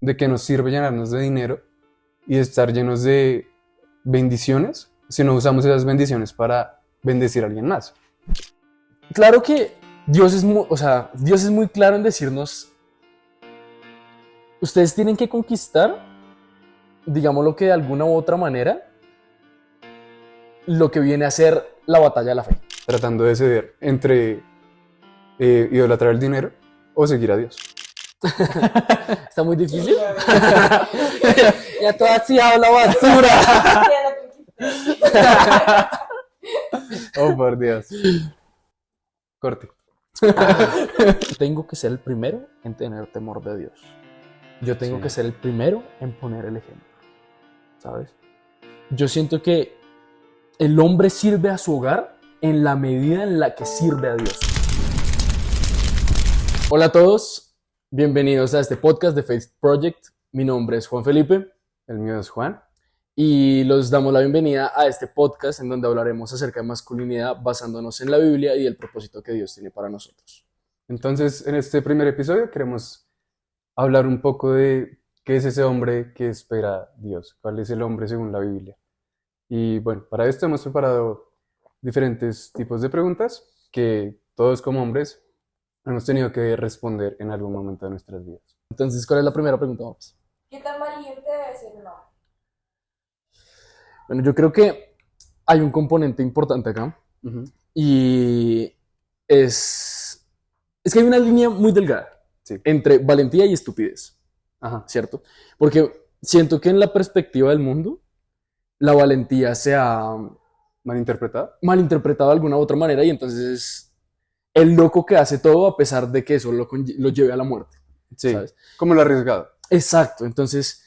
de que nos sirve llenarnos de dinero y estar llenos de bendiciones si no usamos esas bendiciones para bendecir a alguien más. Claro que Dios es muy claro en decirnos, ustedes tienen que conquistar, digámoslo que de alguna u otra manera, lo que viene a ser la batalla de la fe. Tratando de decidir entre idolatrar el dinero o seguir a Dios. Está muy difícil. Ya todo así habla basura. Oh, por Dios. Corte. Tengo que ser el primero en tener temor de Dios. Yo tengo que ser el primero en poner el ejemplo. ¿Sabes? Yo siento que el hombre sirve a su hogar en la medida en la que sirve a Dios. Hola a todos, bienvenidos a este podcast de Faith Project. Mi nombre es Juan Felipe. El mío es Juan. Y los damos la bienvenida a este podcast en donde hablaremos acerca de masculinidad basándonos en la Biblia y el propósito que Dios tiene para nosotros. Entonces, en este primer episodio queremos hablar un poco de qué es ese hombre que espera Dios, cuál es el hombre según la Biblia. Y bueno, para esto hemos preparado diferentes tipos de preguntas que todos como hombres hemos tenido que responder en algún momento de nuestras vidas. Entonces, ¿cuál es la primera pregunta? Vamos. ¿Qué tan valiente debe ser un hombre? Bueno, yo creo que hay un componente importante acá y es que hay una línea muy delgada entre valentía y estupidez, ¿cierto? Porque siento que en la perspectiva del mundo la valentía se ha malinterpretado de alguna u otra manera y entonces es el loco que hace todo a pesar de que eso lo lleve a la muerte. Sí, ¿sabes? Como lo arriesgado. Exacto, entonces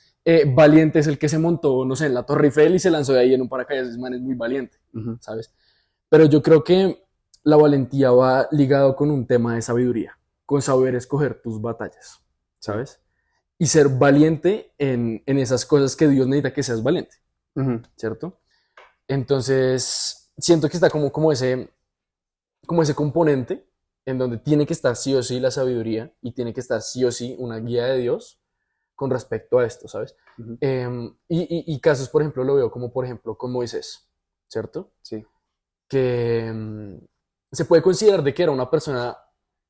valiente es el que se montó, no sé, en la Torre Eiffel y se lanzó de ahí en un paracaídas. Ese man es muy valiente, ¿sabes? Pero yo creo que la valentía va ligado con un tema de sabiduría, con saber escoger tus batallas, ¿sabes? Y ser valiente en esas cosas que Dios necesita que seas valiente, ¿cierto? Entonces, siento que está como ese componente en donde tiene que estar sí o sí la sabiduría y tiene que estar sí o sí una guía de Dios con respecto a esto, ¿sabes? Y casos, por ejemplo, lo veo como, por ejemplo, con Moisés, ¿cierto? Sí. Que se puede considerar de que era una persona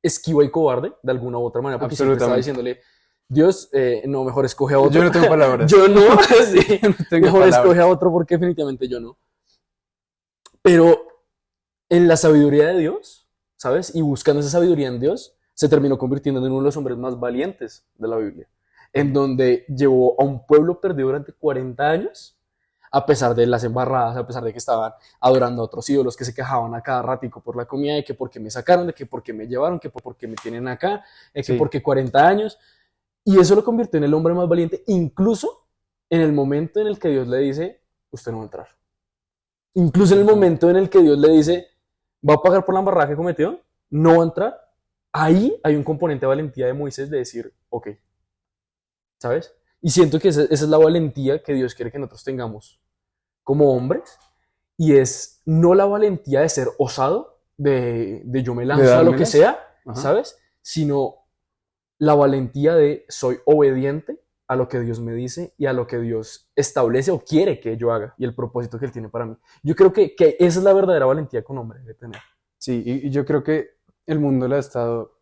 esquiva y cobarde, de alguna u otra manera, porque siempre estaba diciéndole, Dios, no, mejor escoge a otro. Yo no tengo palabras. Yo no, sí, no tengo mejor palabras. Escoge a otro porque definitivamente yo no. Pero en la sabiduría de Dios, ¿sabes? Y buscando esa sabiduría en Dios, se terminó convirtiendo en uno de los hombres más valientes de la Biblia, en donde llevó a un pueblo perdido durante 40 años, a pesar de las embarradas, a pesar de que estaban adorando a otros ídolos, que se quejaban a cada ratico por la comida, de que por qué me sacaron, de que por qué me llevaron, que por qué me tienen acá, de que por qué 40 años. Y eso lo convirtió en el hombre más valiente, incluso en el momento en el que Dios le dice, usted no va a entrar. Incluso en el momento en el que Dios le dice, ¿va a pagar por la embarrada que cometió? No va a entrar. Ahí hay un componente de valentía de Moisés de decir, ok, ¿sabes? Y siento que esa es la valentía que Dios quiere que nosotros tengamos como hombres, y es no la valentía de ser osado, de yo me lanzo a lo que sea, ¿sabes? Sino la valentía de soy obediente a lo que Dios me dice y a lo que Dios establece o quiere que yo haga y el propósito que Él tiene para mí. Yo creo que esa es la verdadera valentía que un hombre debe tener. Sí, y yo creo que el mundo la ha estado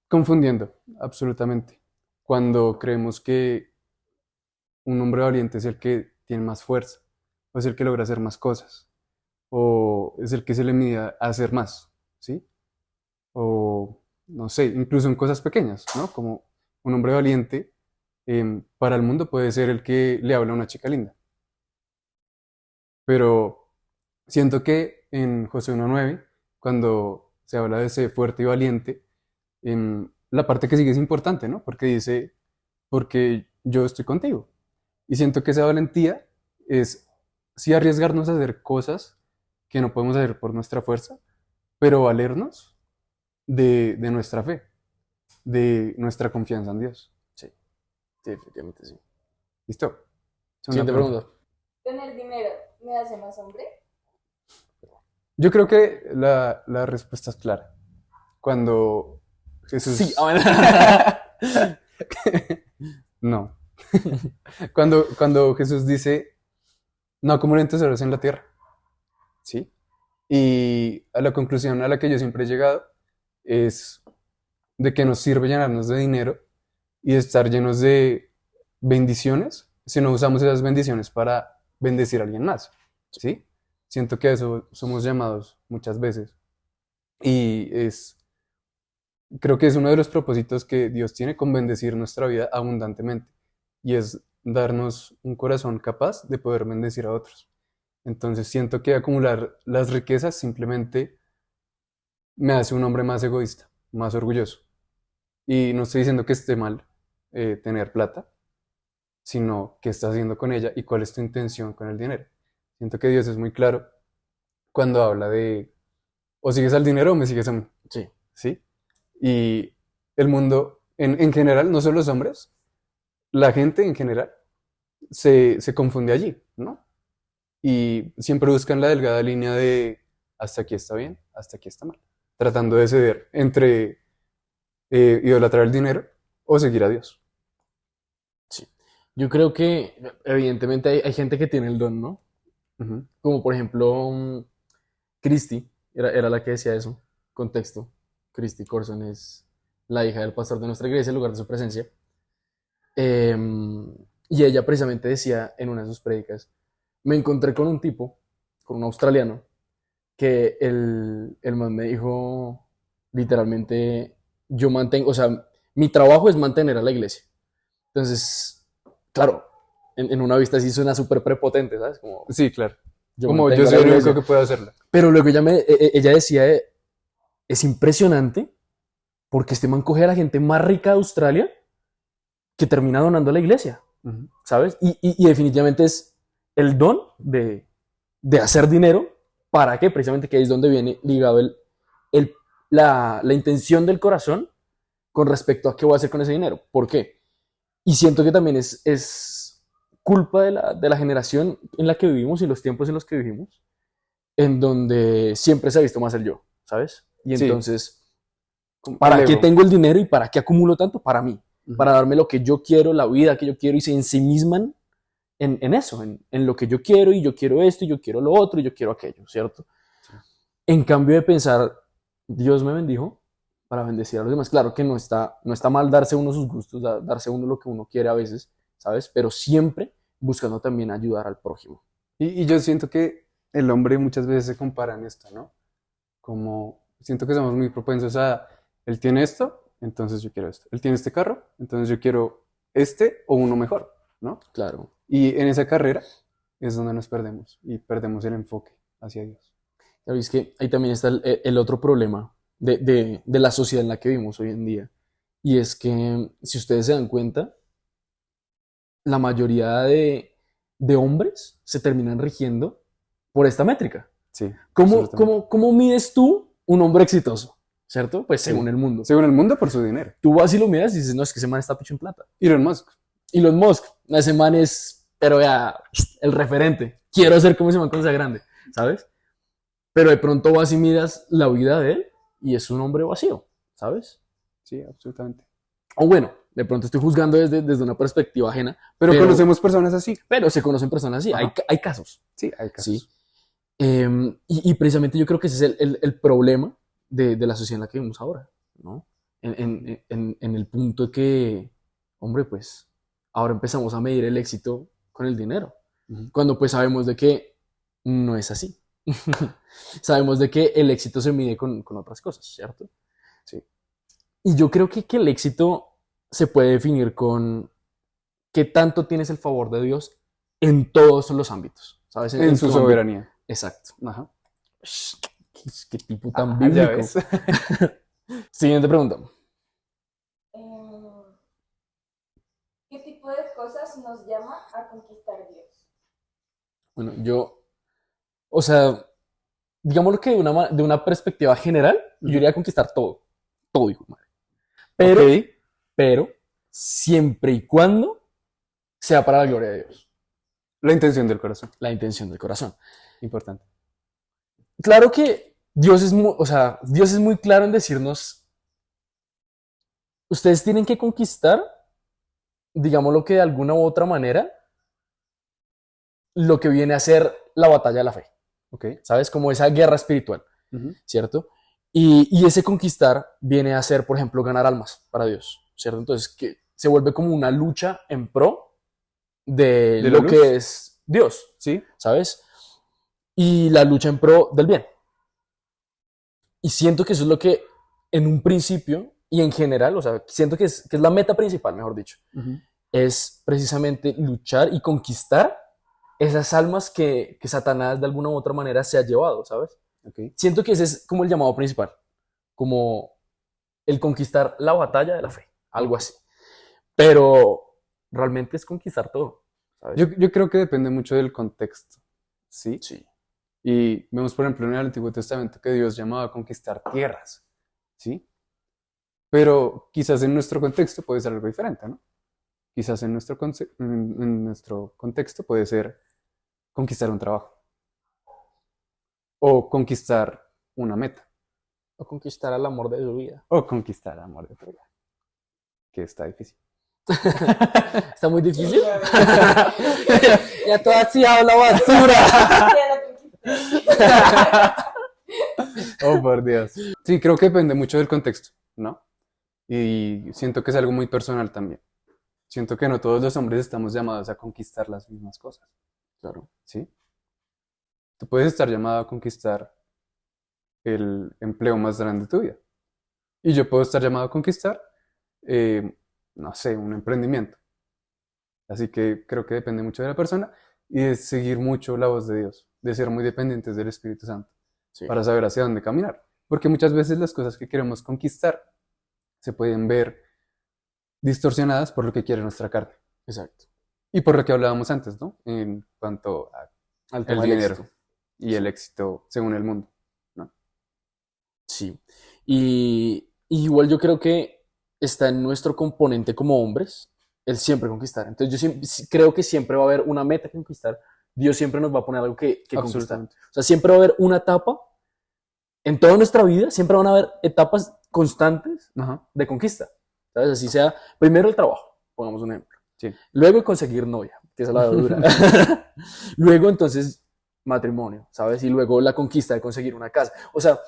confundiendo absolutamente. Cuando creemos que un hombre valiente es el que tiene más fuerza, o es el que logra hacer más cosas, o es el que se le mide a hacer más, ¿sí? O, no sé, incluso en cosas pequeñas, ¿no? Como un hombre valiente para el mundo puede ser el que le habla a una chica linda. Pero siento que en Josué 1:9, cuando se habla de ser fuerte y valiente, la parte que sigue es importante, ¿no? Porque dice, porque yo estoy contigo. Y siento que esa valentía es sí arriesgarnos a hacer cosas que no podemos hacer por nuestra fuerza, pero valernos de nuestra fe, de nuestra confianza en Dios. Sí, definitivamente sí. ¿Listo? Siguiente pregunta. ¿Tener dinero me hace más hombre? Yo creo que la respuesta es clara. Cuando Jesús... Sí, No. Cuando Jesús dice, no acumulen tesoros en la tierra, ¿sí? Y a la conclusión a la que yo siempre he llegado es de que nos sirve llenarnos de dinero y de estar llenos de bendiciones si no usamos esas bendiciones para bendecir a alguien más, ¿sí? Siento que a eso somos llamados muchas veces y creo que es uno de los propósitos que Dios tiene con bendecir nuestra vida abundantemente y es darnos un corazón capaz de poder bendecir a otros. Entonces siento que acumular las riquezas simplemente me hace un hombre más egoísta, más orgulloso. Y no estoy diciendo que esté mal tener plata, sino qué estás haciendo con ella y cuál es tu intención con el dinero. Siento que Dios es muy claro cuando habla de o sigues al dinero o me sigues a mí, Sí. ¿sí? Y el mundo, en general, no solo los hombres, la gente en general se confunde allí, ¿no? Y siempre buscan la delgada línea de hasta aquí está bien, hasta aquí está mal, tratando de ceder entre idolatrar el dinero o seguir a Dios. Sí. Yo creo que evidentemente hay gente que tiene el don, ¿no? Ujú. Como por ejemplo, Christy, era la que decía eso. Contexto. Christy Corson es la hija del pastor de nuestra iglesia, el lugar de su presencia. Y ella precisamente decía en una de sus prédicas, me encontré con un tipo, con un australiano, que el man me dijo literalmente, yo mantengo, o sea, mi trabajo es mantener a la iglesia. Entonces, claro, en una vista así suena súper prepotente, ¿sabes? Como Sí, claro. yo Como mantengo yo a la soy el único iglesia. que puede hacerlo. Pero luego ella decía, es impresionante porque este man coge a la gente más rica de Australia que termina donando a la iglesia, Ujú. ¿sabes? Y definitivamente es el don de hacer dinero. ¿Para qué? Precisamente que ahí es donde viene ligado el, la intención del corazón con respecto a qué voy a hacer con ese dinero. ¿Por qué? Y siento que también es culpa de la generación en la que vivimos y los tiempos en los que vivimos, en donde siempre se ha visto más el yo, ¿sabes? Y Sí, entonces, el ¿para qué ego. tengo el dinero y para qué acumulo tanto? Para mí, Ujú. para darme lo que yo quiero, la vida que yo quiero y se ensimisman en eso, en lo que yo quiero y yo quiero esto y yo quiero lo otro y yo quiero aquello, ¿cierto? Sí. En cambio de pensar, Dios me bendijo para bendecir a los demás. Claro que no está mal darse uno sus gustos, darse uno lo que uno quiere a veces, ¿sabes? Pero siempre buscando también ayudar al prójimo. Y yo siento que el hombre muchas veces se compara en esto, ¿no? Como siento que somos muy propensos a, él tiene esto, entonces yo quiero esto. Él tiene este carro, entonces yo quiero este o uno mejor, ¿no? Claro. Y en esa carrera es donde nos perdemos y perdemos el enfoque hacia Dios. Ya veis que ahí también está el otro problema de la sociedad en la que vivimos hoy en día. Y es que, si ustedes se dan cuenta, la mayoría de hombres se terminan rigiendo por esta métrica. Sí, ¿Cómo, absolutamente. cómo, cómo mides tú un hombre exitoso? ¿Cierto? Pues según Sí. el mundo. Según el mundo, por su dinero. Tú vas y lo miras y dices, no, es que ese man está picho en plata. Elon Musk. Elon Musk, ese man es, pero ya, el referente. Quiero ser como ese man cuando sea grande, ¿sabes? Pero de pronto vas y miras la vida de él y es un hombre vacío, ¿sabes? Sí, absolutamente. O bueno, de pronto estoy juzgando desde una perspectiva ajena, Pero conocemos personas así. pero se conocen personas así, Ajá. hay casos, Sí, hay ¿sí? casos. Y precisamente yo creo que ese es el problema de la sociedad en la que vivimos ahora, ¿no? En el punto de que, hombre, pues ahora empezamos a medir el éxito con el dinero, Ujú. cuando pues sabemos de que no es así. Sabemos de que el éxito se mide con otras cosas, ¿cierto? Sí. Y yo creo que el éxito se puede definir con qué tanto tienes el favor de Dios en todos los ámbitos, ¿sabes? En su tu ámbito. soberanía. Exacto. Ajá. Qué tipo tan Ah, ya bíblico. ves. Siguiente pregunta. Em, ¿Qué tipo de cosas nos llama a conquistar Dios? Bueno, o sea, digámoslo que de una perspectiva general, yo iría a conquistar todo. Todo, hijo de madre. Pero, Ok. pero, siempre y cuando sea para la gloria de Dios, La intención del corazón. la intención del corazón. Importante. Claro que Dios es muy claro en decirnos, ustedes tienen que conquistar digámoslo que de alguna u otra manera, lo que viene a ser la batalla de la fe, Ok. ¿sabes? Como esa guerra espiritual, Ujú. ¿cierto? Y ese conquistar viene a ser, por ejemplo, ganar almas para Dios, ¿cierto? Entonces, que se vuelve como una lucha en pro de ¿De la lo luz? que es Dios, Sí. ¿sabes? Y la lucha en pro del bien. Y siento que eso es lo que en un principio y en general, o sea, siento que es la meta principal, mejor dicho, Ujú. es precisamente luchar y conquistar esas almas que Satanás de alguna u otra manera se ha llevado, ¿sabes? Ok. Siento que ese es como el llamado principal, como el conquistar la batalla de la fe, algo así. Pero realmente es conquistar todo, ¿sabes? Yo creo que depende mucho del contexto, ¿sí? Sí, Y vemos, por ejemplo, en el Antiguo Testamento que Dios llamaba a conquistar tierras, ¿sí? Pero quizás en nuestro contexto puede ser algo diferente, ¿no? Quizás en nuestro contexto puede ser conquistar un trabajo o conquistar una meta o conquistar el amor de su vida. o conquistar el amor de tu vida, que está difícil. Está muy difícil. Ya todo así habla basura. Ya la conquisté. Oh, por Dios. Sí, creo que depende mucho del contexto, ¿no? Y siento que es algo muy personal también. Siento que no todos los hombres estamos llamados a conquistar las mismas cosas, Claro. ¿sí? Tú puedes estar llamado a conquistar el empleo más grande de tu vida. Y yo puedo estar llamado a conquistar, no sé, un emprendimiento. Así que creo que depende mucho de la persona y de seguir mucho la voz de Dios, de ser muy dependientes del Espíritu Santo Sí. para saber hacia dónde caminar. Porque muchas veces las cosas que queremos conquistar se pueden ver distorsionadas por lo que quiere nuestra carne. Exacto. Y por lo que hablábamos antes, ¿no? En cuanto Al al tema del dinero éxito. y el éxito según el mundo, ¿no? Sí. Y igual yo creo que está en nuestro componente como hombres el siempre conquistar. Entonces yo creo que siempre va a haber una meta que conquistar. Dios siempre nos va a poner algo que conquistar. Absolutamente. O sea, siempre va a haber una etapa en toda nuestra vida, siempre van a haber etapas constantes Ajá, de conquista. ¿Sabes? Así sea, primero el trabajo, pongamos un ejemplo. sí. Luego conseguir novia, que esa es la dura. Luego entonces matrimonio, ¿sabes? Y luego la conquista de conseguir una casa. O sea,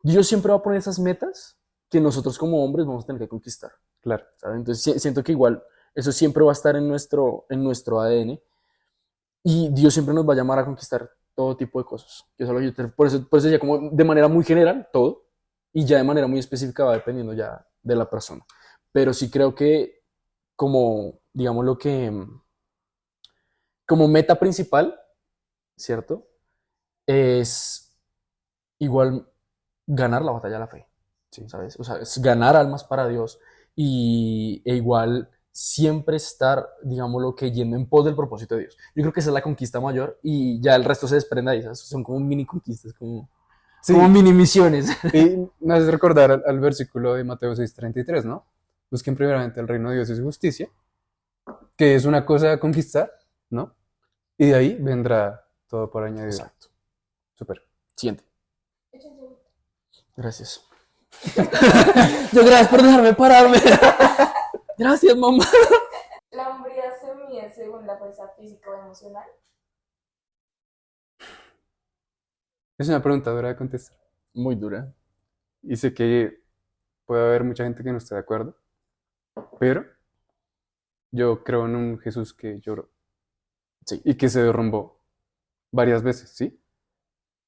Dios siempre va a poner esas metas que nosotros como hombres vamos a tener que conquistar, Claro. ¿sabes? Entonces siento que igual eso siempre va a estar en nuestro ADN y Dios siempre nos va a llamar a conquistar todo tipo de cosas. Que eso por eso ya como de manera muy general todo y ya de manera muy específica va dependiendo ya de la persona. Pero sí creo que como, digamos lo que, como meta principal, ¿cierto? Es igual ganar la batalla de la fe, Sí. ¿sabes? O sea, es ganar almas para Dios e igual siempre estar, digámoslo que yendo en pos del propósito de Dios. Yo creo que esa es la conquista mayor y ya el resto se desprende ahí, ¿sabes? Son como mini conquistas, como Sí, mini misiones. y me hace recordar al versículo de Mateo 6:33, ¿no? Busquen primeramente el reino de Dios y su justicia, que es una cosa a conquistar, ¿no? Y de ahí vendrá todo por añadir. Exacto. Súper. Siguiente. Échense un- Gracias. Yo gracias por dejarme pararme. Gracias, mamá. ¿La hombría se mide según la fuerza física o emocional? Es una pregunta dura de contestar. Muy dura. Y sé que puede haber mucha gente que no esté de acuerdo, pero yo creo en un Jesús que lloró Sí. y que se derrumbó varias veces, ¿sí?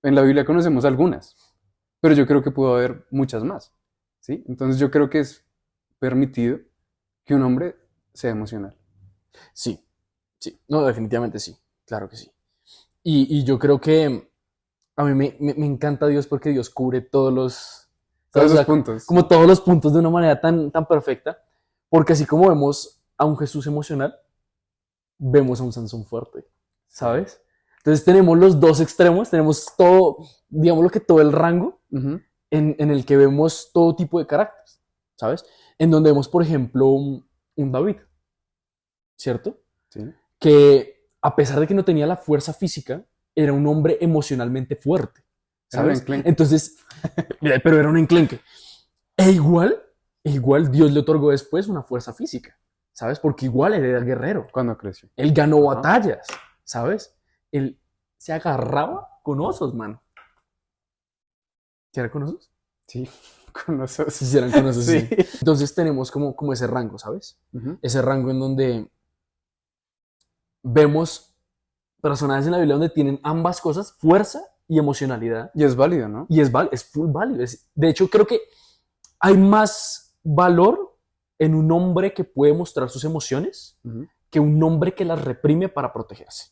En la Biblia conocemos algunas, pero yo creo que pudo haber muchas más, ¿sí? Entonces yo creo que es permitido que un hombre sea emocional. Sí. Sí. No, definitivamente sí. Claro que sí. Y yo creo que a mí me encanta Dios porque Dios cubre todos los, Todos ¿sabes? O los sea, puntos. como todos los puntos de una manera tan perfecta, porque así como vemos a un Jesús emocional, vemos a un Sansón fuerte, ¿sabes? Entonces tenemos los dos extremos, tenemos todo, digamos lo que todo el rango Ujú, en el que vemos todo tipo de caracteres, ¿sabes? En donde vemos, por ejemplo, un David, ¿cierto? sí. Que a pesar de que no tenía la fuerza física, era un hombre emocionalmente fuerte, Era un ¿sabes? enclenque. Entonces, pero era un enclenque. E igual Dios le otorgó después una fuerza física, ¿sabes? Porque igual él era guerrero. Cuando creció. Él ganó Ajá. batallas, ¿sabes? Él se agarraba con osos, mano. ¿Sí eran con osos? Sí, con nosotros. Sí, sí eran con osos, sí. Sí. Entonces tenemos como ese rango, ¿sabes? Ujú. Ese rango en donde vemos personajes en la Biblia donde tienen ambas cosas, fuerza y emocionalidad. Y es válido, ¿no? Y es full válido. De hecho, creo que hay más valor en un hombre que puede mostrar sus emociones Ujú. que un hombre que las reprime para protegerse,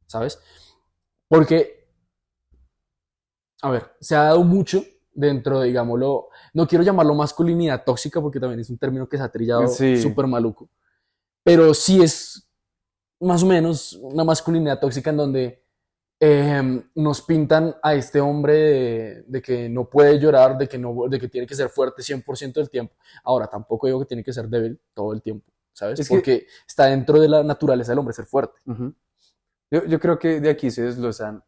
¿sabes? Porque, a ver, se ha dado mucho dentro de, digámoslo, no quiero llamarlo masculinidad tóxica porque también es un término que se ha trillado Sí. súper maluco, pero sí es más o menos una masculinidad tóxica en donde nos pintan a este hombre de que no puede llorar, de que tiene que ser fuerte 100% del tiempo. Ahora, tampoco digo que tiene que ser débil todo el tiempo, ¿sabes? Es que- Porque está dentro de la naturaleza del hombre ser fuerte. Ujú. Yo creo que de aquí se desglosan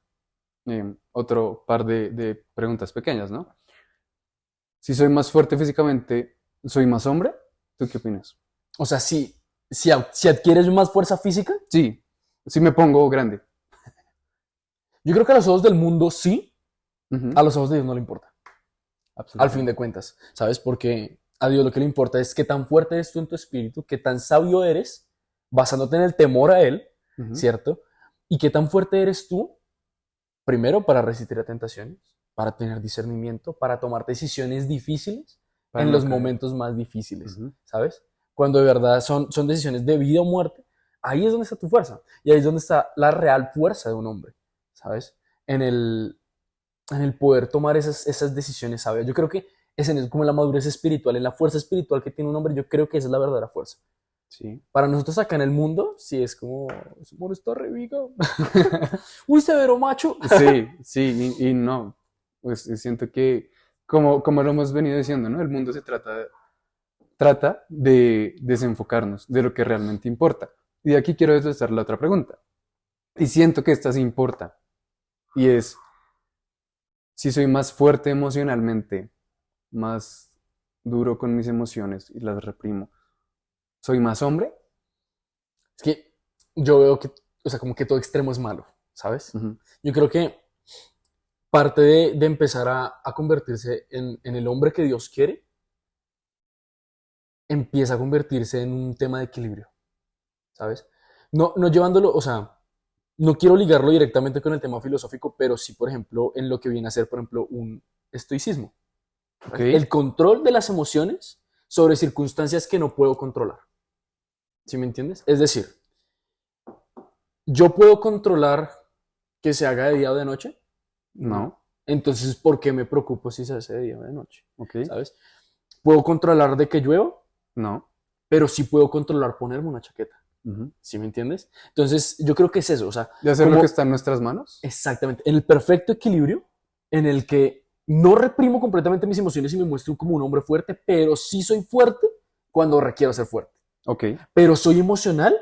otro par de preguntas pequeñas, ¿no? Si soy más fuerte físicamente, ¿soy más hombre? ¿Tú qué opinas? O sea, si adquieres más fuerza física, Sí, si me pongo grande. yo creo que a los ojos del mundo sí, Ujú. a los ojos de Dios no le importa, al fin Absolutamente. de cuentas, ¿sabes? Porque a Dios lo que le importa es qué tan fuerte eres tú en tu espíritu, qué tan sabio eres, basándote en el temor a Él, Ujú. ¿cierto? Y qué tan fuerte eres tú, primero, para resistir a tentaciones, para tener discernimiento, para tomar decisiones difíciles Para en no los caer. momentos más difíciles, Ujú. ¿sabes? Cuando de verdad son decisiones de vida o muerte, ahí es donde está tu fuerza. Y ahí es donde está la real fuerza de un hombre, ¿sabes? En el poder tomar esas decisiones sabias. Yo creo que es en eso, como la madurez espiritual, en la fuerza espiritual que tiene un hombre, yo creo que esa es la verdadera fuerza. Sí. Para nosotros acá en el mundo, sí es como, bueno, está re vivo. Uy, severo macho. Sí, sí, y no. Pues siento que, como lo hemos venido diciendo, ¿no? El mundo trata de desenfocarnos de lo que realmente importa. Y de aquí quiero deshacer la otra pregunta. Y siento que esta sí importa. Y es, si soy más fuerte emocionalmente, más duro con mis emociones y las reprimo, ¿soy más hombre? Es que yo veo que, o sea, como que todo extremo es malo, ¿sabes? Ujú. Yo creo que parte de empezar a convertirse en el hombre que Dios quiere, empieza a convertirse en un tema de equilibrio, ¿sabes? No llevándolo, o sea, no quiero ligarlo directamente con el tema filosófico, pero sí, por ejemplo, en lo que viene a ser, por ejemplo, un estoicismo. Ok. El control de las emociones sobre circunstancias que no puedo controlar. ¿Sí me entiendes? Es decir, yo puedo controlar que se haga de día o de noche. No. Entonces, ¿por qué me preocupo si se hace de día o de noche? Ok. ¿Sabes? Puedo controlar de que llueva, No. pero sí puedo controlar ponerme una chaqueta. Ujú. ¿Sí me entiendes? Entonces, yo creo que es eso. O sea, ¿De hacer lo como que está en nuestras manos? exactamente, en el perfecto equilibrio en el que no reprimo completamente mis emociones y me muestro como un hombre fuerte, pero sí soy fuerte cuando requiero ser fuerte. Ok. Pero soy emocional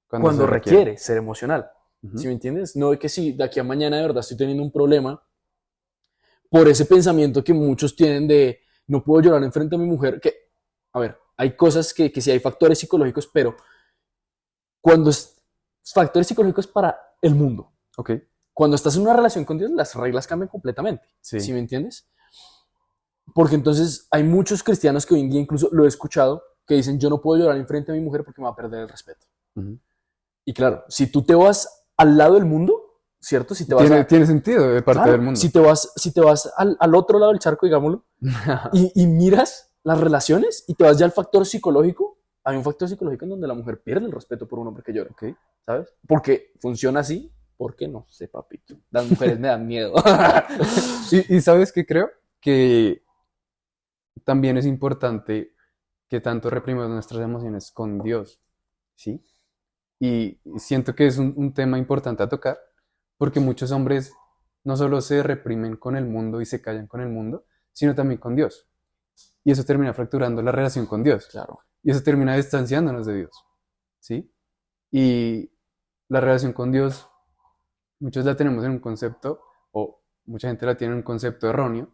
cuando se requiere ser emocional. Ujú. ¿Sí me entiendes? No de que si de aquí a mañana de verdad estoy teniendo un problema por ese pensamiento que muchos tienen de no puedo llorar enfrente a mi mujer, que, a ver, hay cosas que sí hay factores psicológicos, pero cuando es factores psicológicos para el mundo, Ok. cuando estás en una relación con Dios, las reglas cambian completamente. Sí. ¿Sí me entiendes? Porque entonces hay muchos cristianos que hoy en día incluso lo he escuchado que dicen yo no puedo llorar enfrente de mi mujer porque me va a perder el respeto. Ujú. Y claro, si tú te vas al lado del mundo, ¿cierto? Si te vas Tiene sentido de parte claro, del mundo. si te vas al otro lado del charco, digámoslo, y miras las relaciones y te vas ya al factor psicológico, hay un factor psicológico en donde la mujer pierde el respeto por un hombre que llora, Ok. ¿sabes? Porque funciona así, porque no sé, papito. Las mujeres me dan miedo. Y sabes qué creo que también es importante que tanto reprimimos nuestras emociones con Dios, ¿sí? Y siento que es un tema importante a tocar, porque muchos hombres no solo se reprimen con el mundo y se callan con el mundo, sino también con Dios. Y eso termina fracturando la relación con Dios. Claro. Y eso termina distanciándonos de Dios, ¿sí? Y la relación con Dios, muchos la tenemos en un concepto, o mucha gente la tiene en un concepto erróneo,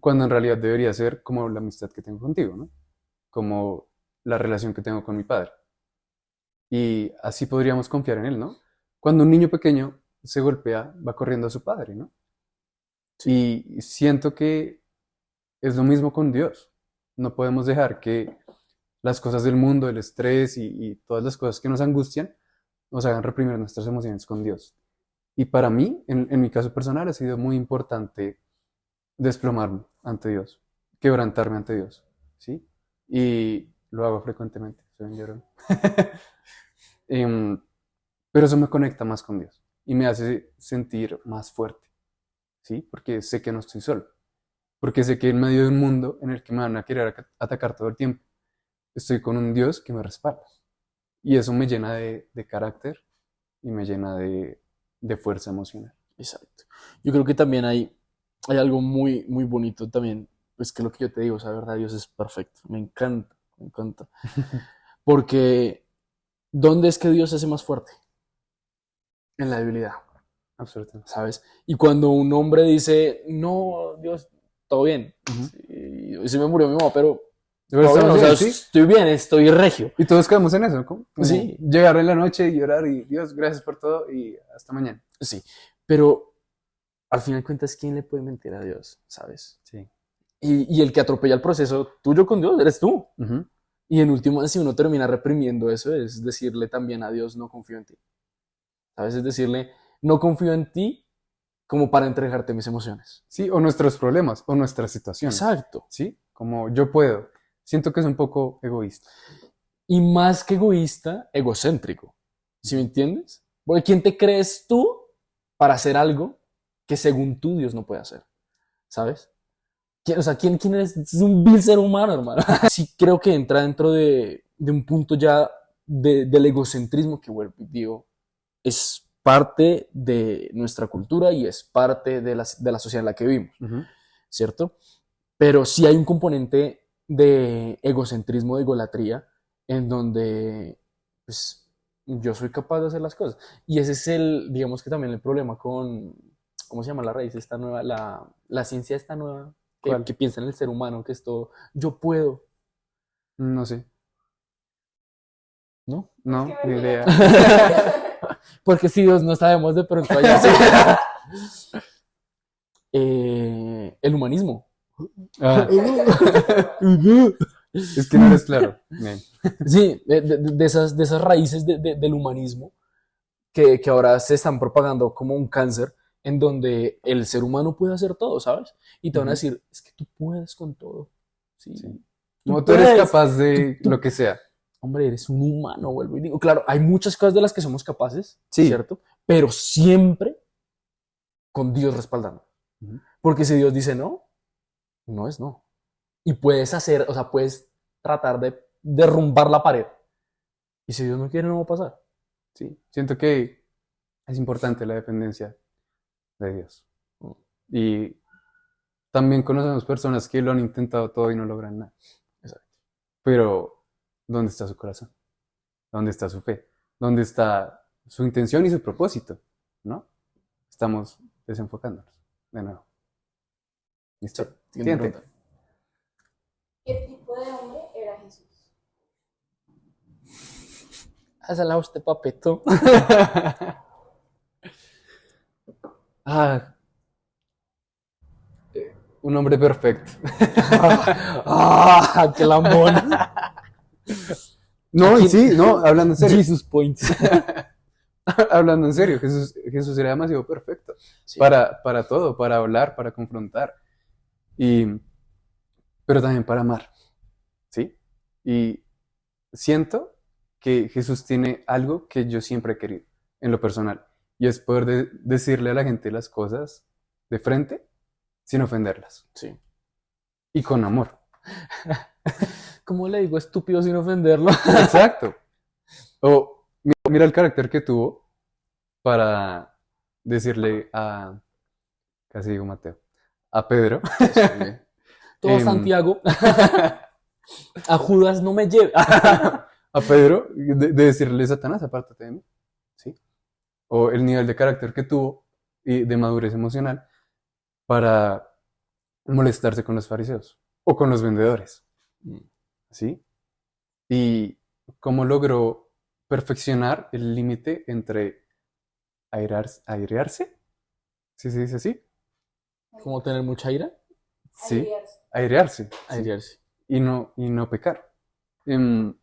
cuando en realidad debería ser como la amistad que tengo contigo, ¿no? Como la relación que tengo con mi padre. Y así podríamos confiar en él, ¿no? Cuando un niño pequeño se golpea, va corriendo a su padre, ¿no? Y siento que es lo mismo con Dios. No podemos dejar que las cosas del mundo, el estrés y todas las cosas que nos angustian, nos hagan reprimir nuestras emociones con Dios. Y para mí, en mi caso personal, ha sido muy importante desplomarme ante Dios, quebrantarme ante Dios, ¿sí? Y lo hago frecuentemente, soy un llorón. Em, pero eso me conecta más con Dios y me hace sentir más fuerte, ¿sí? Porque sé que no estoy solo, porque sé que en medio de un mundo en el que me van a querer atacar todo el tiempo, estoy con un Dios que me respalda. Y eso me llena de carácter y me llena de fuerza emocional. Exacto. Yo creo que también hay algo muy, muy bonito también, pues que lo que yo te digo, o sea, de verdad, Dios es perfecto, me encanta, me encanta. Porque, ¿dónde es que Dios se hace más fuerte? En la debilidad, Absolutamente. ¿sabes? Y cuando un hombre dice, no, Dios, todo bien, Ujú. y se me murió mi mamá, pero Pero todo bien, estamos o sea, bien, ¿sí? estoy bien, estoy regio. Y todos quedamos en eso, ¿no? Como Sí, llegar en la noche y llorar y Dios, gracias por todo y hasta mañana. sí, pero al final de cuentas, ¿quién le puede mentir a Dios, ¿sabes? Sí. Y el que atropella el proceso tuyo con Dios eres tú. Ujú. Y en último, si uno termina reprimiendo eso, es decirle también a Dios, no confío en ti. ¿Sabes? Es decirle, no confío en ti como para entregarte mis emociones. Sí, o nuestros problemas, o nuestras situaciones, Exacto. ¿sí? Como yo puedo. Siento que es un poco egoísta. Y más que egoísta, egocéntrico. ¿Sí me entiendes? Porque ¿quién te crees tú para hacer algo que según tú Dios no puede hacer? ¿Sabes? O sea, ¿quién eres? Es un vil ser humano, hermano. Sí creo que entra dentro de un punto ya del egocentrismo que, bueno, digo, es parte de nuestra cultura y es parte de la sociedad en la que vivimos, Ujú. ¿cierto? Pero sí hay un componente de egocentrismo, de egolatría, en donde pues, yo soy capaz de hacer las cosas. Y ese es digamos que también el problema con, ¿cómo se llama la raíz esta nueva? La ciencia esta nueva, ¿Cuál? que piensa en el ser humano, que es todo, yo puedo, No sé. ¿no? Es que No, me ni mira idea. como- Porque si Dios no sabemos de pronto allá sí. El humanismo. Ah, es que no eres claro. Bien. Sí, de esas raíces del humanismo que ahora se están propagando como un cáncer, en donde el ser humano puede hacer todo, ¿sabes? Y te van a Ujú. decir, es que tú puedes con todo. Sí, Sí. tú Como tú eres puedes. capaz Tú, de tú- lo que sea. Hombre, eres un humano, vuelvo y digo. Claro, hay muchas cosas de las que somos capaces, Sí. ¿cierto? Pero siempre con Dios respaldando. Ujú. Porque si Dios dice no, no es no. Y puedes hacer, o sea, puedes tratar de derrumbar la pared. Y si Dios no quiere, no va a pasar. Sí. Siento que es importante la dependencia de Dios. Y también conocemos personas que lo han intentado todo y no logran nada. Exacto. Pero, ¿dónde está su corazón? ¿Dónde está su fe? ¿Dónde está su intención y su propósito? ¿No? Estamos desenfocándonos. De nuevo. Sí, ¿Listo? siguiente Siguiente. pregunta. ¿Qué tipo de hombre era Jesús? Hazla usted, papeto. Ah, un hombre perfecto. ¡Qué lambón! No, y Aquí, sí, no, hablando en serio. Jesus Points. Hablando en serio, Jesús era demasiado perfecto Sí, para todo, para hablar, para confrontar, y, pero también para amar, ¿sí? Y siento que Jesús tiene algo que yo siempre he querido en lo personal, y es poder decirle a la gente las cosas de frente sin ofenderlas, sí. y con amor. ¿Cómo le digo estúpido sin ofenderlo? Exacto. O mira el carácter que tuvo para decirle a, casi digo Mateo, a Pedro, Todo em, Santiago. A Judas no me lleve. a Pedro de decirle Satanás, apártate de mí, ¿sí? O el nivel de carácter que tuvo y de madurez emocional para molestarse con los fariseos o con los vendedores, ¿sí? y cómo logró perfeccionar el límite entre airearse, ¿sí se dice así? ¿Cómo tener mucha ira? Sí, Airearse. airearse, sí, Airearse. y no pecar. Em,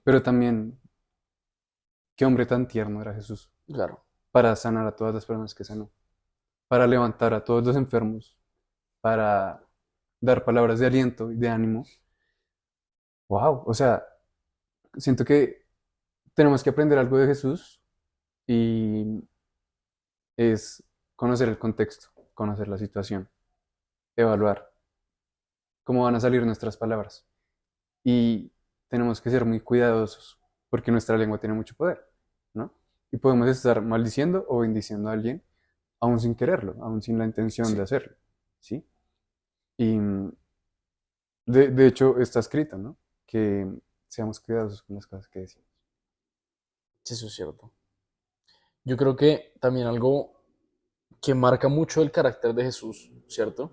pero también, qué hombre tan tierno era Jesús Claro. para sanar a todas las personas que sanó, para levantar a todos los enfermos, para dar palabras de aliento y de ánimo. Wow, o sea, siento que tenemos que aprender algo de Jesús y es conocer el contexto, conocer la situación, evaluar cómo van a salir nuestras palabras. Y tenemos que ser muy cuidadosos porque nuestra lengua tiene mucho poder, ¿no? Y podemos estar maldiciendo o bendiciendo a alguien aún sin quererlo, aún sin la intención de Sí. hacerlo, ¿sí? Y de hecho está escrito, ¿no? Que seamos cuidadosos con las cosas que decimos. Sí, eso es cierto. Yo creo que también algo que marca mucho el carácter de Jesús, ¿cierto?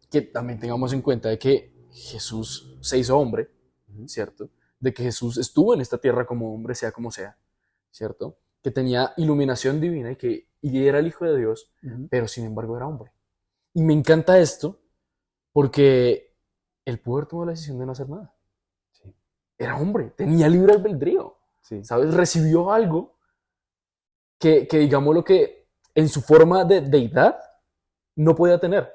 Que también tengamos en cuenta de que Jesús se hizo hombre, Ujú, ¿cierto? De que Jesús estuvo en esta tierra como hombre, sea como sea, ¿cierto? Que tenía iluminación divina y era el Hijo de Dios, ujú, pero sin embargo era hombre. Y me encanta esto porque él pudo haber tomado la decisión de no hacer nada. sí, Era hombre, tenía libre albedrío, sí, ¿sabes? Recibió algo que digamos lo que en su forma de deidad no podía tener,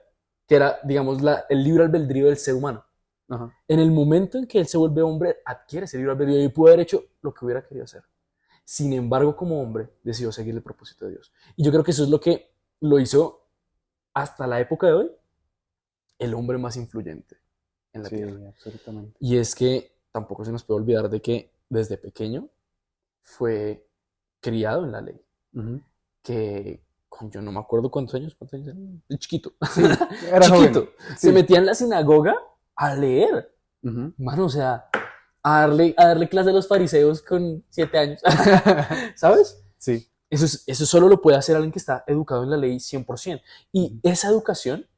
que era, digamos, el libre albedrío del ser humano. ajá, En el momento en que él se vuelve hombre, adquiere ese libre albedrío y pudo haber hecho lo que hubiera querido hacer. Sin embargo, como hombre, decidió seguir el propósito de Dios. Y yo creo que eso es lo que lo hizo hasta la época de hoy el hombre más influyente en la sí, tierra. absolutamente. Y es que tampoco se nos puede olvidar de que desde pequeño fue criado en la ley. Ujú. Que yo no me acuerdo cuántos años era, de chiquito, Sí, era joven, chiquito, se sí. metía en la sinagoga a leer, Ujú. mano, o sea, a darle clase a los fariseos con 7 años, ¿sabes? Sí. Eso solo lo puede hacer alguien que está educado en la ley 100%. Y Ujú. esa educación,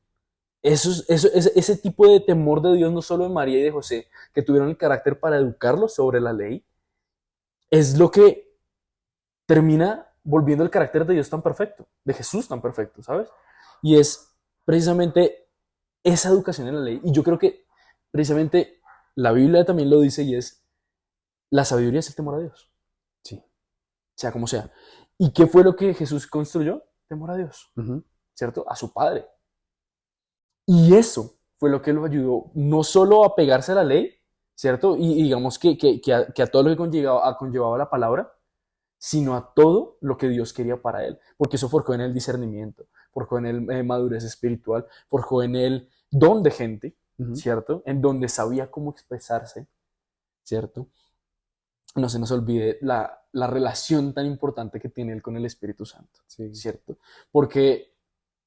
ese tipo de temor de Dios, no solo de María y de José, que tuvieron el carácter para educarlos sobre la ley, es lo que termina volviendo el carácter de Dios tan perfecto, de Jesús tan perfecto, ¿sabes? Y es precisamente esa educación en la ley. Y yo creo que precisamente la Biblia también lo dice y es, la sabiduría es el temor a Dios, Sí. sea como sea. ¿Y qué fue lo que Jesús construyó? Temor a Dios, Ujú. ¿cierto? A su Padre. Y eso fue lo que lo ayudó no solo a pegarse a la ley, ¿cierto? Y digamos que a todo lo que conllevaba la palabra, sino a todo lo que Dios quería para él, porque eso forjó en él discernimiento, forjó en él madurez espiritual, forjó en él don de gente, Ujú. ¿cierto? En donde sabía cómo expresarse, ¿cierto? No se nos olvide la relación tan importante que tiene él con el Espíritu Santo, Sí. ¿cierto? Porque,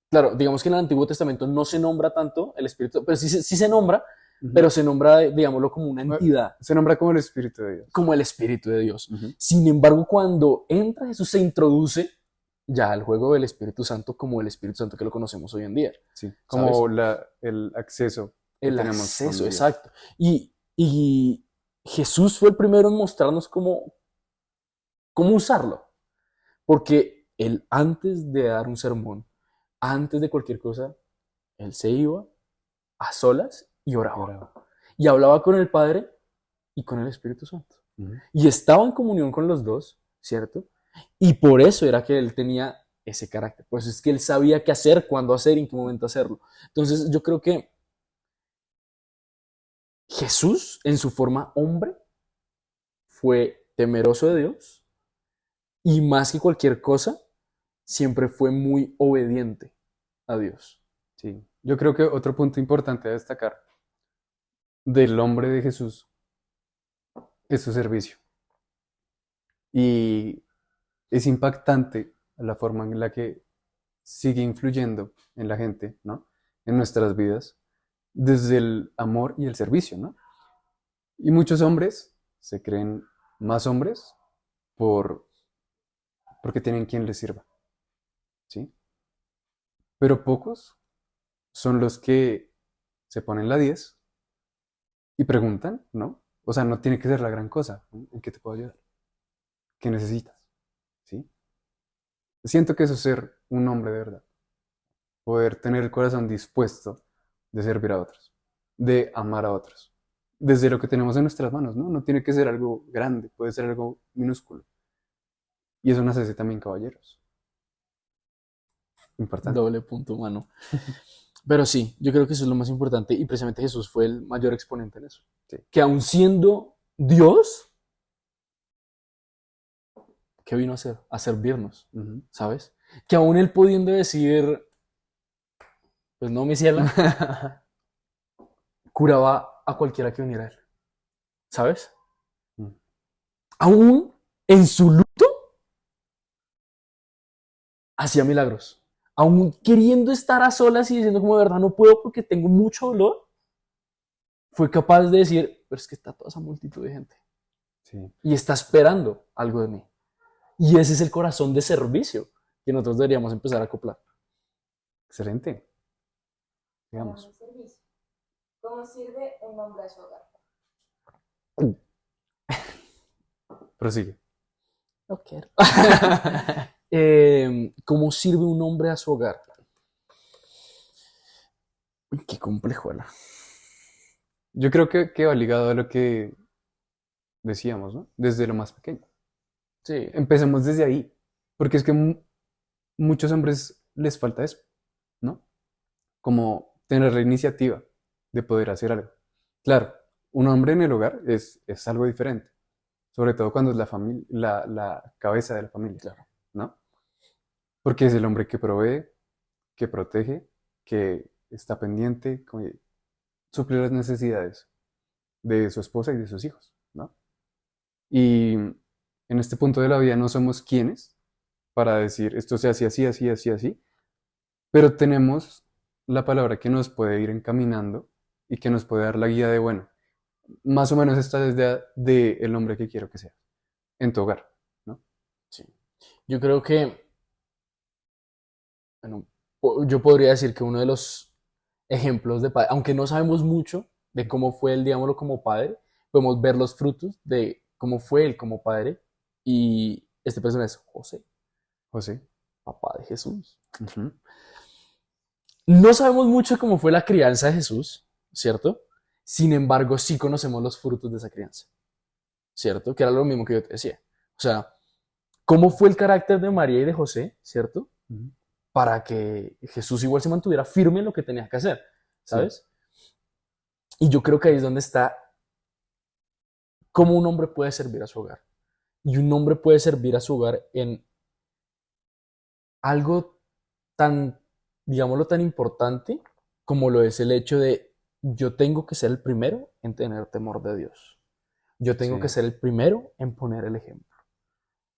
claro, digamos que en el Antiguo Testamento no se nombra tanto el Espíritu, pero sí se nombra, Ujú. pero se nombra, digámoslo, como una Bueno, entidad, se nombra como el Espíritu de Dios. como el Espíritu de Dios. Ujú. Sin embargo, cuando entra Jesús, se introduce ya al juego del Espíritu Santo como el Espíritu Santo que lo conocemos hoy en día, Sí, ¿sabes? como el acceso que El tenemos acceso, con Dios. exacto. Y Jesús fue el primero en mostrarnos cómo usarlo, porque él antes de dar un sermón, antes de cualquier cosa, él se iba a solas y Y oraba. ahora, Y hablaba con el Padre y con el Espíritu Santo. ujú. Y estaba en comunión con los dos, ¿cierto? Y por eso era que él tenía ese carácter. Pues es que él sabía qué hacer, cuándo hacer y en qué momento hacerlo. Entonces yo creo que Jesús, en su forma hombre, fue temeroso de Dios y más que cualquier cosa, siempre fue muy obediente a Dios. Sí. Yo creo que otro punto importante a destacar del hombre de Jesús es su servicio. Y es impactante la forma en la que sigue influyendo en la gente, ¿no? En nuestras vidas, desde el amor y el servicio, ¿no? Y muchos hombres se creen más hombres por, porque tienen quien les sirva, ¿sí? Pero pocos son los que se ponen la 10 y preguntan, ¿no? O sea, no tiene que ser la gran cosa. ¿No? ¿En qué te puedo ayudar? ¿Qué necesitas? ¿Sí? Siento que eso es ser un hombre de verdad. Poder tener el corazón dispuesto de servir a otros, de amar a otros. Desde lo que tenemos en nuestras manos, ¿no? No tiene que ser algo grande, puede ser algo minúsculo. Y eso nos hace también caballeros. Importante. Doble punto, mano. Pero sí, yo creo que eso es lo más importante y precisamente Jesús fue el mayor exponente en eso. Sí. Que aun siendo Dios, ¿qué vino a hacer? A servirnos, Ujú. ¿sabes? Que aún él pudiendo decir, pues no, mi ciela, curaba a cualquiera que viniera a él, ¿sabes? Mm. Aún en su luto, hacía milagros. Aún queriendo estar a solas y diciendo como de verdad no puedo porque tengo mucho dolor, fue capaz de decir, pero es que está toda esa multitud de gente Sí, y está esperando algo de mí. Y ese es el corazón de servicio que nosotros deberíamos empezar a acoplar. excelente. Para Digamos. mi servicio. ¿Cómo sirve un hombre a su hogar? Prosigue. No quiero. ¿Cómo sirve un hombre a su hogar? Uy, qué complejo era. Yo creo que va ligado a lo que decíamos, ¿no? Desde lo más pequeño. Sí, Empecemos desde ahí, porque es que muchos hombres les falta eso, ¿no? Como tener la iniciativa de poder hacer algo. Claro, un hombre en el hogar es algo diferente, sobre todo cuando es la familia, la cabeza de la familia, claro. ¿no? Porque es el hombre que provee, que protege, que está pendiente, que suple las necesidades de su esposa y de sus hijos, ¿no? Y en este punto de la vida no somos quienes para decir esto se hace así, así, así, así, pero tenemos la palabra que nos puede ir encaminando y que nos puede dar la guía de, bueno, más o menos esta es de el hombre que quiero que sea en tu hogar, ¿no? Sí. Yo creo que, bueno, yo podría decir que uno de los ejemplos de padre, aunque no sabemos mucho de cómo fue él, digámoslo, como padre, podemos ver los frutos de cómo fue él como padre. Y este personaje es José, José. papá de Jesús. Ujú. No sabemos mucho de cómo fue la crianza de Jesús, ¿cierto? Sin embargo, sí conocemos los frutos de esa crianza, ¿cierto? Que era lo mismo que yo te decía. O sea, cómo fue el carácter de María y de José, ¿cierto? Ujú. Para que Jesús igual se mantuviera firme en lo que tenía que hacer, Sí, ¿sabes? Y yo creo que ahí es donde está cómo un hombre puede servir a su hogar. Y un hombre puede servir a su hogar en algo tan, digámoslo, tan importante como lo es el hecho de yo tengo que ser el primero en tener temor de Dios. Yo tengo que sí, ser el primero en poner el ejemplo,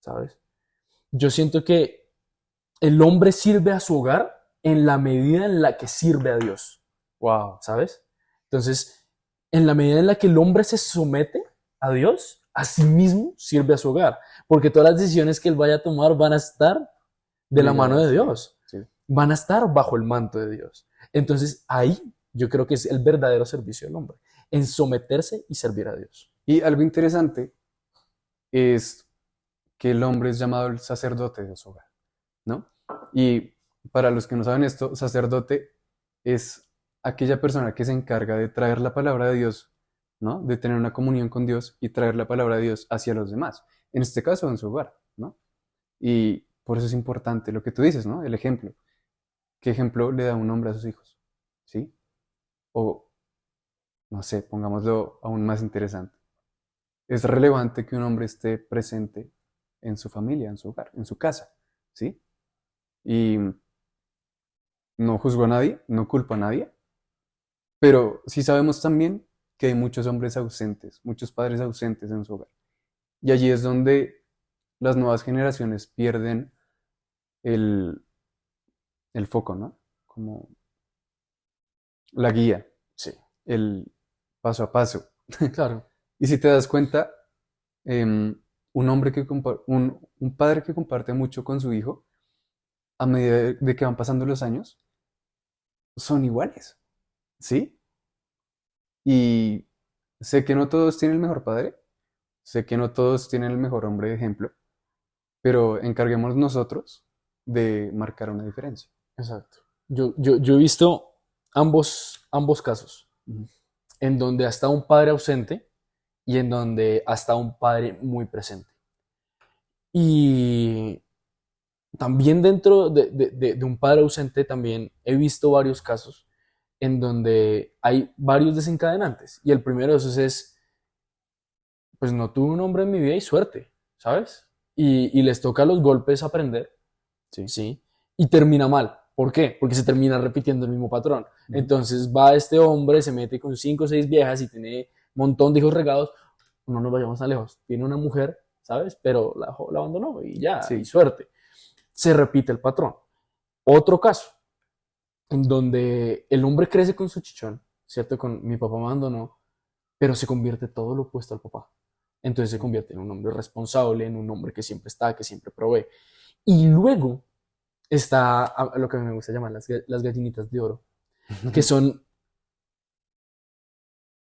¿sabes? Yo siento que el hombre sirve a su hogar en la medida en la que sirve a Dios, wow, ¿sabes? Entonces, en la medida en la que el hombre se somete a Dios, a sí mismo sirve a su hogar, porque todas las decisiones que él vaya a tomar van a estar de la mano de ligadas, sí, Dios, sí. van a estar bajo el manto de Dios. Entonces, ahí yo creo que es el verdadero servicio del hombre, en someterse y servir a Dios. Y algo interesante es que el hombre es llamado el sacerdote de su hogar, ¿no? Y para los que no saben esto, sacerdote es aquella persona que se encarga de traer la palabra de Dios, ¿no? De tener una comunión con Dios y traer la palabra de Dios hacia los demás. En este caso, en su hogar, ¿no? Y por eso es importante lo que tú dices, ¿no? El ejemplo. ¿Qué ejemplo le da un hombre a sus hijos? ¿Sí? O, no sé, pongámoslo aún más interesante. Es relevante que un hombre esté presente en su familia, en su hogar, en su casa, ¿sí? Y no juzgo a nadie, no culpo a nadie, pero sí sabemos también que hay muchos hombres ausentes, muchos padres ausentes en su hogar. Y allí es donde las nuevas generaciones pierden el, el foco, ¿no? Como la guía, Sí, el paso a paso. claro. Y si te das cuenta, un hombre un padre que comparte mucho con su hijo, a medida de que van pasando los años, son iguales, ¿sí? Y Sé que no todos tienen el mejor padre, sé que no todos tienen el mejor hombre de ejemplo, pero encarguémonos nosotros de marcar una diferencia. Exacto. Yo he visto ambos casos, Ujú. en donde ha estado un padre ausente y en donde ha estado un padre muy presente. Y también dentro de un padre ausente también he visto varios casos en donde hay varios desencadenantes. Y el primero de esos es, pues no tuve un hombre en mi vida y suerte, ¿sabes? Y les toca los golpes aprender, Sí. ¿sí? Y termina mal. ¿Por qué? Porque se termina repitiendo el mismo patrón. Ujú. Entonces va este hombre, se mete con 5 o 6 viejas y tiene un montón de hijos regados. No nos vayamos tan lejos. Tiene una mujer, ¿sabes? Pero la abandonó y ya, y Sí. suerte. Se repite el patrón. Otro caso, en donde el hombre crece con su chichón, ¿cierto? Con mi papá me abandonó, pero se convierte todo lo opuesto al papá. Entonces se Sí. convierte en un hombre responsable, en un hombre que siempre está, que siempre provee. Y luego está lo que me gusta llamar las gallinitas de oro, que son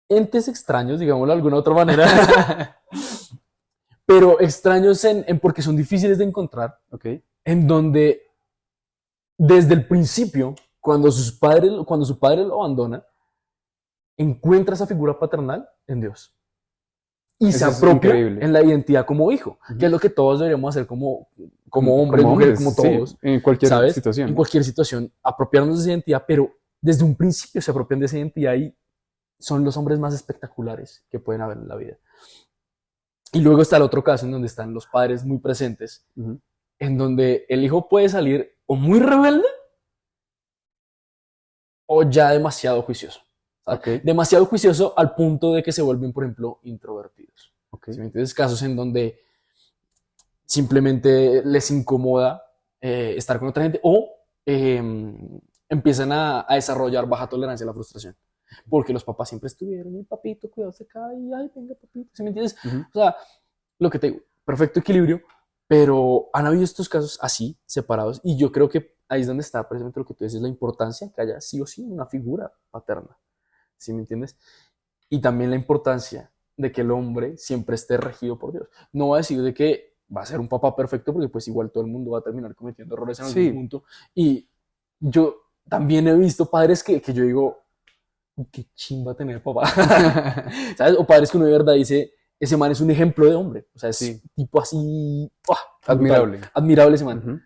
entes extraños, digámoslo de alguna otra manera, pero extraños en porque son difíciles de encontrar, Ok. en donde desde el principio, cuando su padre lo abandona, encuentra esa figura paternal en Dios y se Eso es apropia increíble. en la identidad como hijo, que Ujú. es lo que todos deberíamos hacer como Como, hombres, como mujeres, hombres, como sí, todos, en cualquier ¿sabes? En situación. cualquier situación, apropiarnos de esa identidad, pero desde un principio se apropian de esa identidad y son los hombres más espectaculares que pueden haber en la vida. Y luego está el otro caso en donde están los padres muy presentes, Ujú. en donde el hijo puede salir o muy rebelde o ya demasiado juicioso. ¿Sabes? Ok, Demasiado juicioso al punto de que se vuelven, por ejemplo, introvertidos. ok. ¿Sí me entiendes? Casos en donde simplemente les incomoda estar con otra gente o empiezan a desarrollar baja tolerancia a la frustración. Porque los papás siempre estuvieron, y papito, cuidado, se cae, y ay, venga, papito, ¿sí me entiendes? Ujú. O sea, lo que te digo, perfecto equilibrio, pero han habido estos casos así, separados, y yo creo que ahí es donde está precisamente lo que tú dices, la importancia que haya sí o sí una figura paterna, ¿sí me entiendes? Y también la importancia de que el hombre siempre esté regido por Dios. No va a decir de que va a ser un papá perfecto, porque pues igual todo el mundo va a terminar cometiendo errores en algún Sí, punto, y yo también he visto padres que yo digo, qué chimba tener papá. ¿Sabes? O padres que uno de verdad dice, ese man es un ejemplo de hombre. O sea, es sí, tipo así, ¡buah! Brutal, admirable. admirable ese man. Ujú.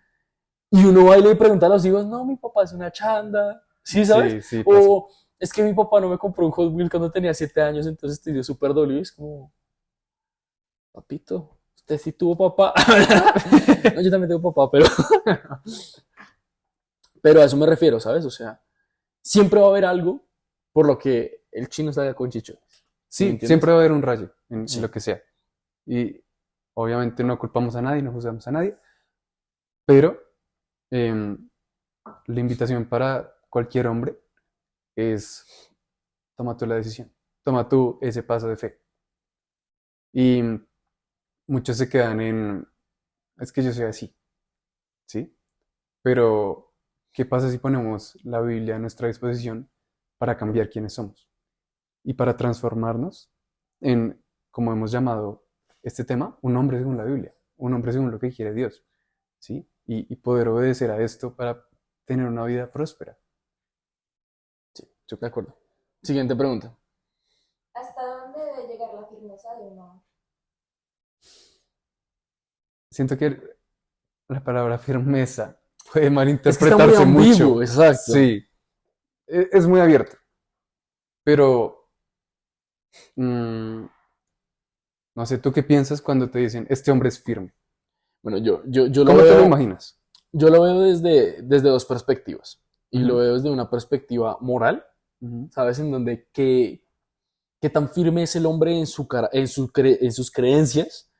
Y uno va y le pregunta a los hijos, no, mi papá es una chanda. ¿Sí, sabes? Sí, sí, pasa. O es que mi papá no me compró un Hot Wheels cuando tenía 7 años, entonces estoy súper dolido. Y es como, papito, usted sí tuvo papá. No, yo también tengo papá, pero a eso me refiero, ¿sabes? O sea, siempre va a haber algo por lo que el chino salga con chichones. ¿Sí me Sí, entiendes? siempre va a haber un rayo en Sí. lo que sea. Y obviamente no culpamos a nadie, no juzgamos a nadie, pero em, la invitación para cualquier hombre es toma tú la decisión, toma tú ese paso de fe. Y muchos se quedan en, es que yo soy así, ¿sí? Pero, ¿qué pasa si ponemos la Biblia a nuestra disposición para cambiar quiénes somos y para transformarnos en, como hemos llamado este tema, un hombre según la Biblia, un hombre según lo que quiere Dios, ¿sí? Y poder obedecer a esto para tener una vida próspera. Sí, yo de acuerdo. Siguiente pregunta. ¿Hasta dónde debe llegar la firmeza de un hombre? Siento que la palabra firmeza puede Es que está muy malinterpretarse ambiguo, mucho. exacto. Sí, es muy abierto, pero mm, no sé, ¿tú qué piensas cuando te dicen, este hombre es firme? Bueno, yo lo ¿Cómo te lo veo, imaginas? yo lo veo desde dos perspectivas. Y lo Ujú, veo desde una perspectiva moral, ujú. ¿sabes? En donde qué tan firme es el hombre en sus creencias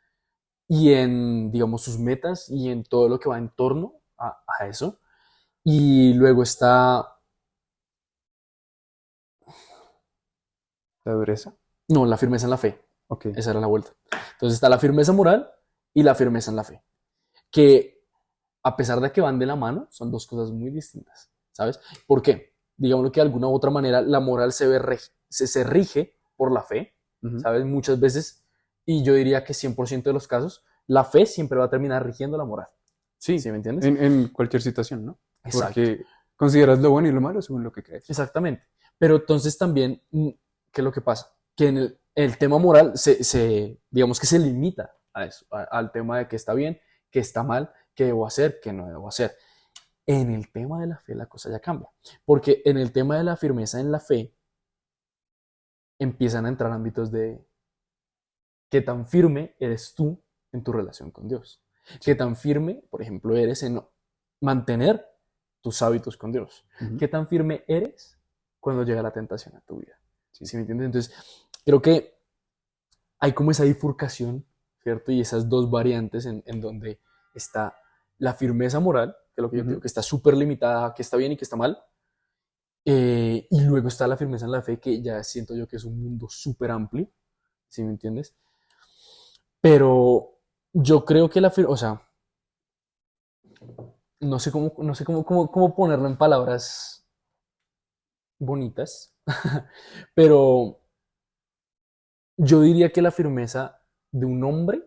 y en, digamos, sus metas y en todo lo que va en torno a eso. Y luego está, La dureza. no, la firmeza en la fe. Ok. Esa era la vuelta. Entonces está la firmeza moral y la firmeza en la fe. Que a pesar de que van de la mano, son dos cosas muy distintas, ¿sabes? ¿Por qué? Digámoslo que de alguna u otra manera la moral se rige por la fe Ujú. ¿sabes? Muchas veces, y yo diría que 100% de los casos, la fe siempre va a terminar rigiendo la moral. Sí, ¿Sí me entiendes? en cualquier situación, ¿no? Exacto. Porque consideras lo bueno y lo malo según lo que crees. Exactamente. Pero entonces también, ¿qué es lo que pasa? Que en el tema moral digamos que se limita a eso, al tema de qué está bien, qué está mal, qué debo hacer, qué no debo hacer. En el tema de la fe la cosa ya cambia, porque en el tema de la firmeza en la fe empiezan a entrar ámbitos de qué tan firme eres tú en tu relación con Dios, qué tan firme, por ejemplo, eres en mantener tus hábitos con Dios, Ujú. qué tan firme eres cuando llega la tentación a tu vida. Sí. ¿Sí me entiendes? Entonces, creo que hay como esa bifurcación, ¿cierto? Y esas dos variantes en donde está la firmeza moral, que es lo que yo te digo, Ujú. que está súper limitada a qué está bien y qué está mal, y luego está la firmeza en la fe, que ya siento yo que es un mundo súper amplio, ¿sí me entiendes? Pero yo creo que o sea, no sé cómo ponerlo en palabras bonitas, pero yo diría que la firmeza de un hombre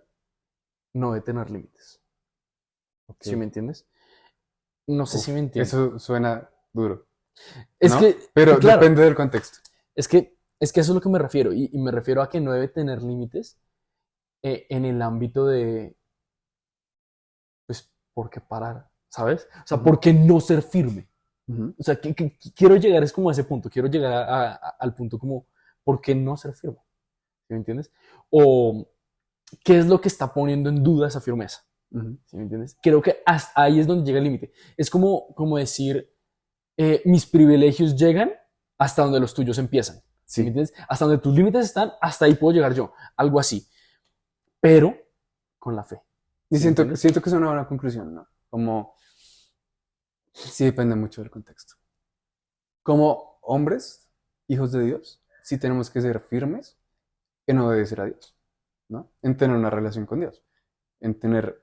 no debe tener límites, Ok. ¿sí me entiendes? No sé si Uf, me entiendes. eso suena duro, Es ¿no? que, Pero claro, depende del contexto. es que eso es lo que me refiero, y me refiero a que no debe tener límites en el ámbito de, pues, ¿por qué parar? ¿Sabes? O sea, Ujú. ¿por qué no ser firme? Ujú. O sea, que quiero llegar es como a ese punto, quiero llegar al punto como, ¿por qué no ser firme? ¿Sí me entiendes? O, ¿qué es lo que está poniendo en duda esa firmeza? Ujú. ¿Sí me entiendes? Creo que hasta ahí es donde llega el límite. Es como decir, mis privilegios llegan hasta donde los tuyos empiezan. ¿Sí me Sí. entiendes? Hasta donde tus límites están, hasta ahí puedo llegar yo. Algo así. Pero con la fe. Y ¿Sí me entiendes? siento que es una buena conclusión, ¿no? Como, sí depende mucho del contexto. Como hombres, hijos de Dios, sí tenemos que ser firmes en obedecer a Dios, ¿no? En tener una relación con Dios, en tener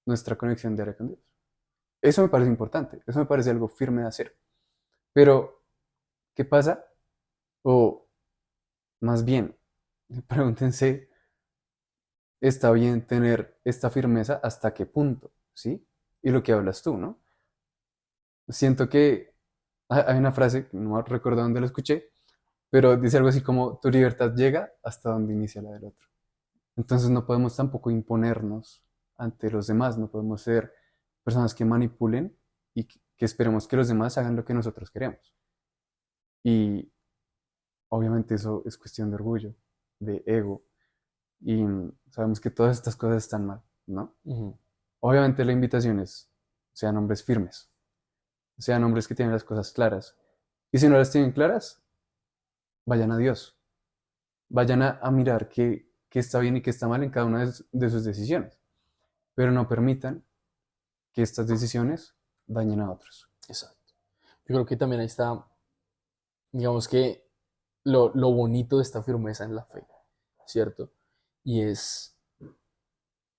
nuestra conexión diaria con Dios. Eso me parece importante, eso me parece algo firme de hacer. Pero, ¿qué pasa? O más bien, pregúntense, ¿está bien tener esta firmeza hasta qué punto? ¿Sí? Y lo que hablas tú, ¿no? Siento que hay una frase, no recuerdo dónde la escuché, pero dice algo así como, tu libertad llega hasta donde inicia la del otro. Entonces no podemos tampoco imponernos ante los demás, no podemos ser personas que manipulen y que esperemos que los demás hagan lo que nosotros queremos. Y obviamente eso es cuestión de orgullo, de ego, y sabemos que todas estas cosas están mal, ¿no? Ujú. Obviamente la invitación es, sean hombres firmes, sean hombres que tienen las cosas claras. Y si no las tienen claras, vayan a Dios, vayan a mirar qué está bien y qué está mal en cada una de sus decisiones, pero no permitan que estas decisiones dañen a otros. Exacto. Yo creo que también ahí está, digamos que lo bonito de esta firmeza en la fe, ¿cierto? Y es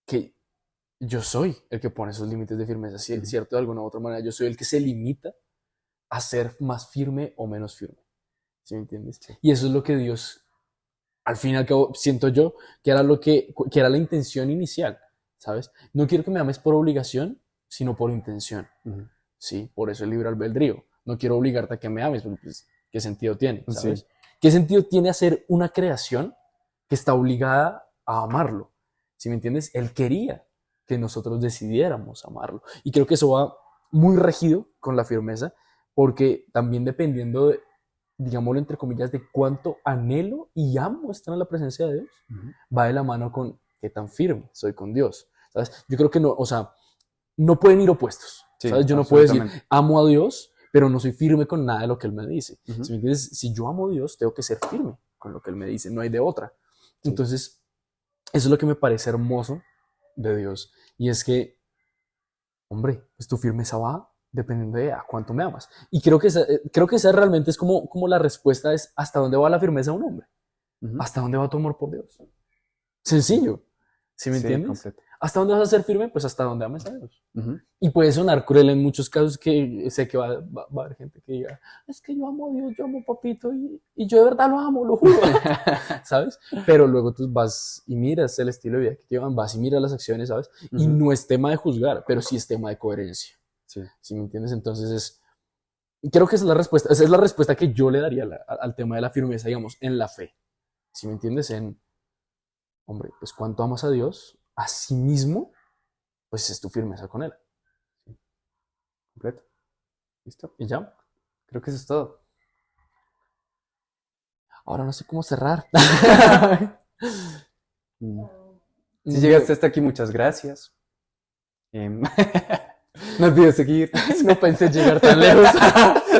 que yo soy el que pone esos límites de firmeza, Ujú. ¿cierto? De alguna u otra manera, yo soy el que se limita a ser más firme o menos firme, ¿sí me entiendes? Sí. Y eso es lo que Dios, al fin y al cabo, siento yo, que era la intención inicial, ¿sabes? No quiero que me ames por obligación, sino por intención, Ujú. ¿sí? Por eso el libre albedrío. No quiero obligarte a que me ames, porque, pues, ¿qué sentido tiene, Sí, ¿sabes? ¿Qué sentido tiene hacer una creación que está obligada a amarlo? ¿Sí me entiendes? Él quería que nosotros decidiéramos amarlo. Y creo que eso va muy regido con la firmeza, porque también dependiendo de, digámoslo entre comillas, de cuánto anhelo y amo estar en la presencia de Dios, ujú. va de la mano con qué tan firme soy con Dios, ¿sabes? Yo creo que no, o sea, no pueden ir opuestos, Sí, ¿sabes? Yo no puedo decir, absolutamente. amo a Dios, pero no soy firme con nada de lo que Él me dice. Ujú. ¿Sí me entiendes? Si yo amo a Dios, tengo que ser firme con lo que Él me dice, no hay de otra. Sí, Entonces, eso es lo que me parece hermoso de Dios, y es que, hombre, pues tu firmeza va dependiendo de a cuánto me amas. Y creo que esa realmente es como la respuesta es hasta dónde va la firmeza de un hombre, ujú. hasta dónde va tu amor por Dios. Sí, Sencillo. ¿Sí me Sí, entiendes? completo. ¿Hasta dónde vas a ser firme? Pues hasta donde ames a Dios. Ujú. Y puede sonar cruel en muchos casos que sé que va a haber gente que diga, es que yo amo a Dios, yo amo a papito y yo de verdad lo amo, lo juro, ¿sabes? Pero luego tú vas y miras el estilo de vida que llevan, vas y miras las acciones, ¿sabes? Y Ujú. no es tema de juzgar, pero sí es tema de coherencia, Sí, ¿sí me entiendes? Entonces creo que esa es la respuesta que yo le daría al tema de la firmeza, digamos, en la fe, ¿sí me entiendes? Hombre, pues cuánto amas a Dios, a sí mismo, pues es tu firmeza con Él. completo. ¿Listo? Y ya, Creo que eso es todo. ahora no sé cómo cerrar. Mm. Si llegaste hasta aquí, muchas gracias. No olvides seguir. No pensé llegar tan lejos.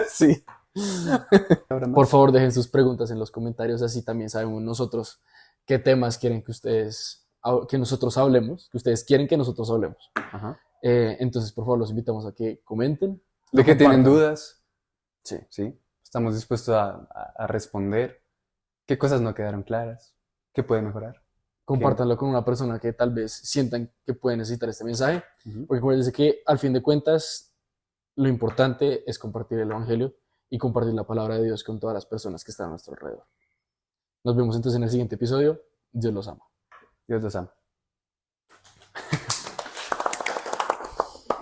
Sí. Ahora Por más. favor, dejen sus preguntas en los comentarios, así también sabemos nosotros qué temas quieren que nosotros hablemos, que ustedes quieren que nosotros hablemos. Ajá. Entonces, por favor, los invitamos a que comenten. ¿De lo qué tienen compartan. dudas? Sí. Sí. Estamos dispuestos a responder. ¿Qué cosas no quedaron claras? ¿Qué puede mejorar? Compártanlo con una persona que tal vez sientan que puede necesitar este mensaje. Ujú. Porque acuérdense que al fin de cuentas, lo importante es compartir el Evangelio y compartir la palabra de Dios con todas las personas que están a nuestro alrededor. Nos vemos entonces en el siguiente episodio. Dios los ama. Dios los ama.